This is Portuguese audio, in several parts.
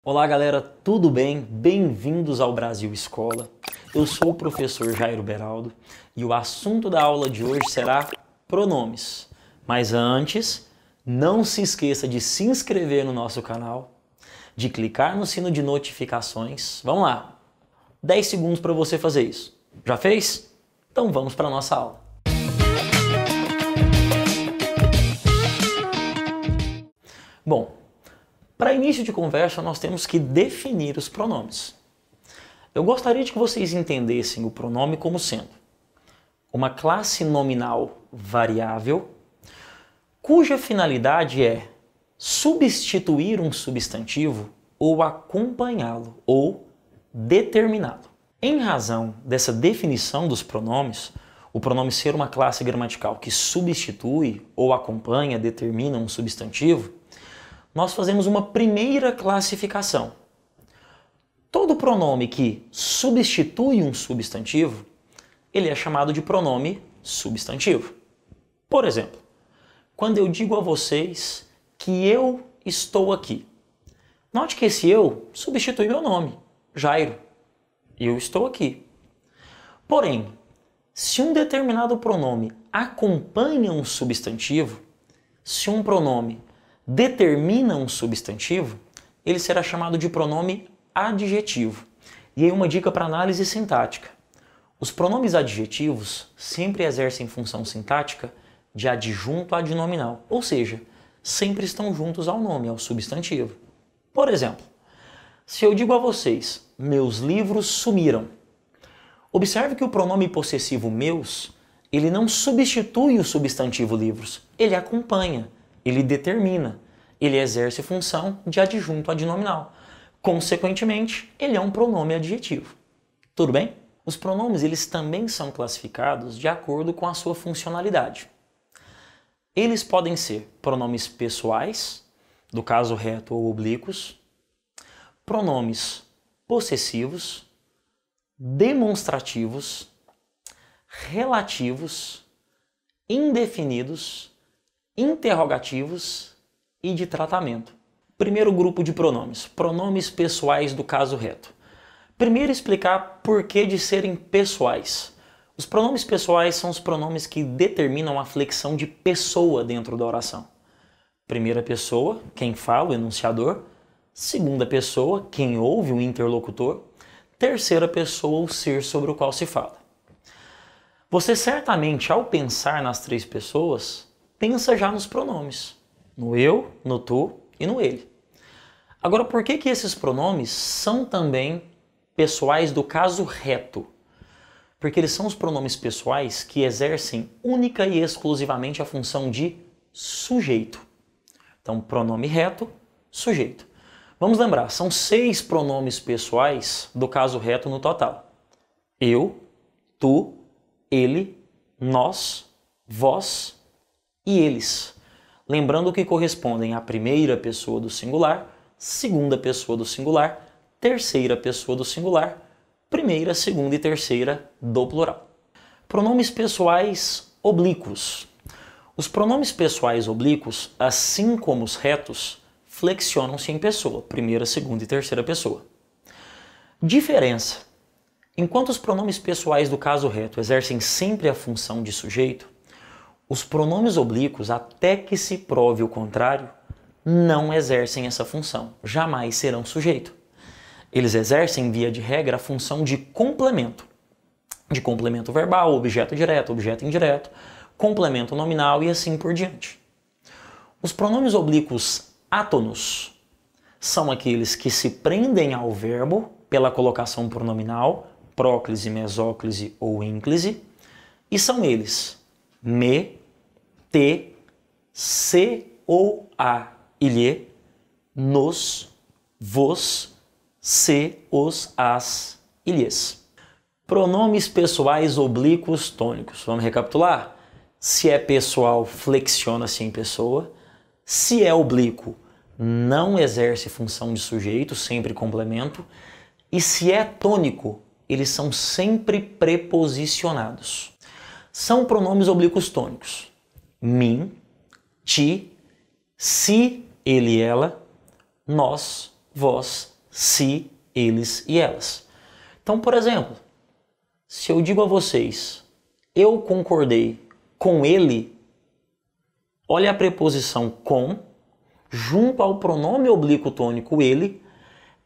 Olá galera, tudo bem? Bem-vindos ao Brasil Escola. Eu sou o professor Jairo Beraldo e o assunto da aula de hoje será pronomes. Mas antes, não se esqueça de se inscrever no nosso canal, de clicar no sino de notificações. Vamos lá, 10 segundos para você fazer isso. Já fez? Então vamos para a nossa aula. Bom, para início de conversa, nós temos que definir os pronomes. Eu gostaria de que vocês entendessem o pronome como sendo uma classe nominal variável, cuja finalidade é substituir um substantivo ou acompanhá-lo ou determiná-lo. Em razão dessa definição dos pronomes, o pronome ser uma classe gramatical que substitui ou acompanha, determina um substantivo, nós fazemos uma primeira classificação. Todo pronome que substitui um substantivo, ele é chamado de pronome substantivo. Por exemplo, quando eu digo a vocês que eu estou aqui, note que esse eu substitui meu nome, Jairo. Eu estou aqui. Porém, se um determinado pronome acompanha um substantivo, se um pronome determina um substantivo, ele será chamado de pronome adjetivo. E aí uma dica para análise sintática. Os pronomes adjetivos sempre exercem função sintática de adjunto adnominal, ou seja, sempre estão juntos ao nome, ao substantivo. Por exemplo, se eu digo a vocês, meus livros sumiram, observe que o pronome possessivo meus, ele não substitui o substantivo livros, ele acompanha. Ele determina, ele exerce função de adjunto adnominal. Consequentemente, ele é um pronome adjetivo. Tudo bem? Os pronomes eles também são classificados de acordo com a sua funcionalidade. Eles podem ser pronomes pessoais, do caso reto ou oblíquos, pronomes possessivos, demonstrativos, relativos, indefinidos, interrogativos e de tratamento. Primeiro grupo de pronomes, pronomes pessoais do caso reto. Primeiro explicar por que de serem pessoais. Os pronomes pessoais são os pronomes que determinam a flexão de pessoa dentro da oração. Primeira pessoa, quem fala, o enunciador. Segunda pessoa, quem ouve, o interlocutor. Terceira pessoa, o ser sobre o qual se fala. Você certamente, ao pensar nas três pessoas, pensa já nos pronomes, no eu, no tu e no ele. Agora, por que esses pronomes são também pessoais do caso reto? Porque eles são os pronomes pessoais que exercem única e exclusivamente a função de sujeito. Então, pronome reto, sujeito. Vamos lembrar, são 6 pronomes pessoais do caso reto no total. Eu, tu, ele, nós, vós e eles, lembrando que correspondem à primeira pessoa do singular, segunda pessoa do singular, terceira pessoa do singular, primeira, segunda e terceira do plural. Pronomes pessoais oblíquos. Os pronomes pessoais oblíquos, assim como os retos, flexionam-se em pessoa, primeira, segunda e terceira pessoa. Diferença. Enquanto os pronomes pessoais do caso reto exercem sempre a função de sujeito, os pronomes oblíquos, até que se prove o contrário, não exercem essa função, jamais serão sujeito. Eles exercem, via de regra, a função de complemento verbal, objeto direto, objeto indireto, complemento nominal e assim por diante. Os pronomes oblíquos átonos são aqueles que se prendem ao verbo pela colocação pronominal, próclise, mesóclise ou ínclise, e são eles me, te, se ou a, ilhe, nos, vos, se, os, as, ilhes. Pronomes pessoais oblíquos tônicos. Vamos recapitular? Se é pessoal, flexiona-se em pessoa. Se é oblíquo, não exerce função de sujeito, sempre complemento. E se é tônico, eles são sempre preposicionados. São pronomes oblíquos tônicos. Mim, ti, se, ele, ela, nós, vós se, eles e elas. Então, por exemplo, se eu digo a vocês, eu concordei com ele, olha a preposição com, junto ao pronome oblíquo tônico ele,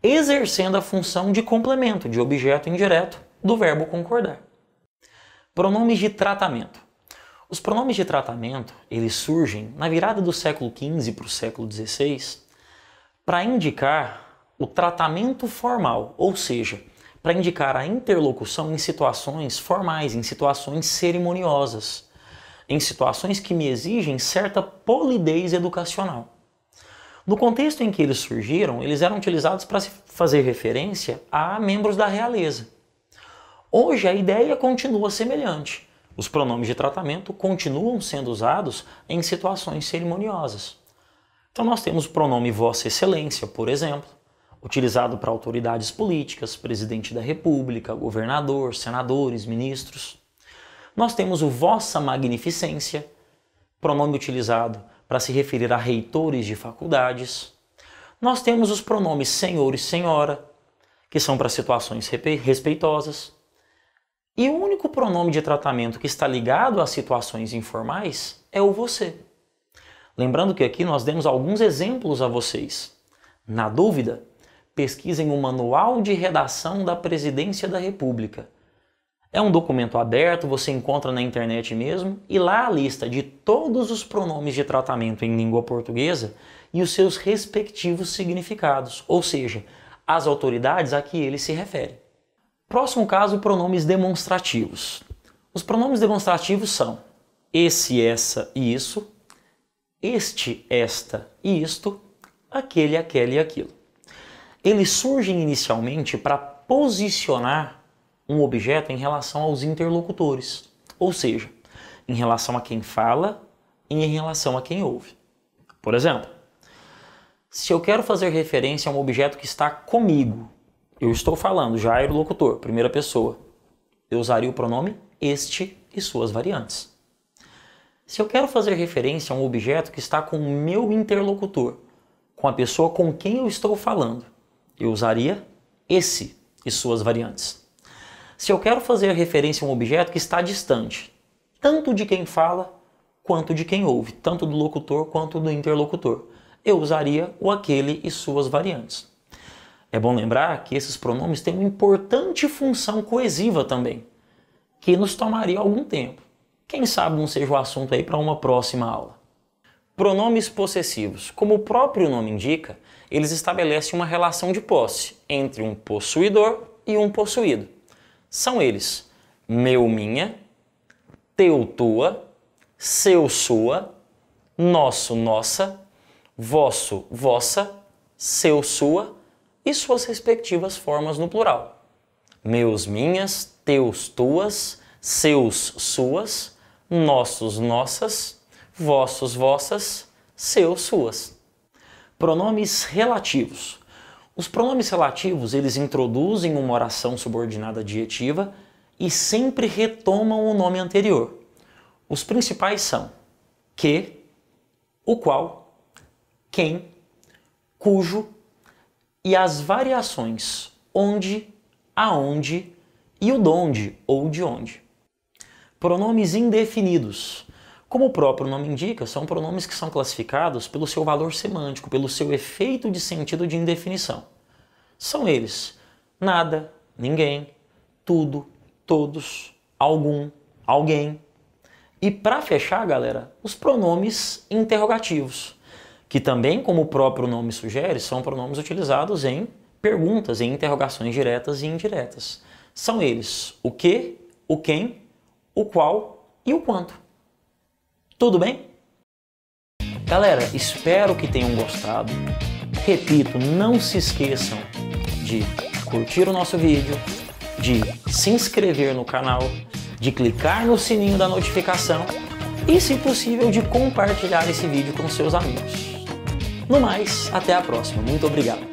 exercendo a função de complemento, de objeto indireto do verbo concordar. Pronomes de tratamento. Os pronomes de tratamento, eles surgem na virada do século XV para o século XVI para indicar o tratamento formal, ou seja, para indicar a interlocução em situações formais, em situações cerimoniosas, em situações que me exigem certa polidez educacional. No contexto em que eles surgiram, eles eram utilizados para se fazer referência a membros da realeza. Hoje a ideia continua semelhante. Os pronomes de tratamento continuam sendo usados em situações cerimoniosas. Então nós temos o pronome Vossa Excelência, por exemplo, utilizado para autoridades políticas, presidente da República, governador, senadores, ministros. Nós temos o Vossa Magnificência, pronome utilizado para se referir a reitores de faculdades. Nós temos os pronomes Senhor e Senhora, que são para situações respeitosas. E o único pronome de tratamento que está ligado a situações informais é o você. Lembrando que aqui nós demos alguns exemplos a vocês. Na dúvida, pesquisem o Manual de Redação da Presidência da República. É um documento aberto, você encontra na internet mesmo, e lá a lista de todos os pronomes de tratamento em língua portuguesa e os seus respectivos significados, ou seja, as autoridades a que ele se refere. Próximo caso, pronomes demonstrativos. Os pronomes demonstrativos são esse, essa e isso, este, esta e isto, aquele, aquela e aquilo. Eles surgem inicialmente para posicionar um objeto em relação aos interlocutores, ou seja, em relação a quem fala e em relação a quem ouve. Por exemplo, se eu quero fazer referência a um objeto que está comigo, eu estou falando, Jairo locutor, primeira pessoa, eu usaria o pronome este e suas variantes. Se eu quero fazer referência a um objeto que está com o meu interlocutor, com a pessoa com quem eu estou falando, eu usaria esse e suas variantes. Se eu quero fazer referência a um objeto que está distante, tanto de quem fala quanto de quem ouve, tanto do locutor quanto do interlocutor, eu usaria o aquele e suas variantes. É bom lembrar que esses pronomes têm uma importante função coesiva também, que nos tomaria algum tempo. Quem sabe não seja o assunto aí para uma próxima aula. Pronomes possessivos. Como o próprio nome indica, eles estabelecem uma relação de posse entre um possuidor e um possuído. São eles meu, minha, teu, tua, seu, sua, nosso, nossa, vosso, vossa, seu, sua e suas respectivas formas no plural. Meus, minhas, teus, tuas, seus, suas, nossos, nossas, vossos, vossas, seus, suas. Pronomes relativos. Os pronomes relativos, eles introduzem uma oração subordinada adjetiva e sempre retomam o nome anterior. Os principais são que, o qual, quem, cujo e as variações onde, aonde e o donde ou de onde. Pronomes indefinidos. Como o próprio nome indica, são pronomes que são classificados pelo seu valor semântico, pelo seu efeito de sentido de indefinição. São eles nada, ninguém, tudo, todos, algum, alguém. E para fechar, galera, os pronomes interrogativos, que também, como o próprio nome sugere, são pronomes utilizados em perguntas, em interrogações diretas e indiretas. São eles o que, o quem, o qual e o quanto. Tudo bem? Galera, espero que tenham gostado. Repito, não se esqueçam de curtir o nosso vídeo, de se inscrever no canal, de clicar no sininho da notificação e, se possível, de compartilhar esse vídeo com seus amigos. No mais, até a próxima. Muito obrigado.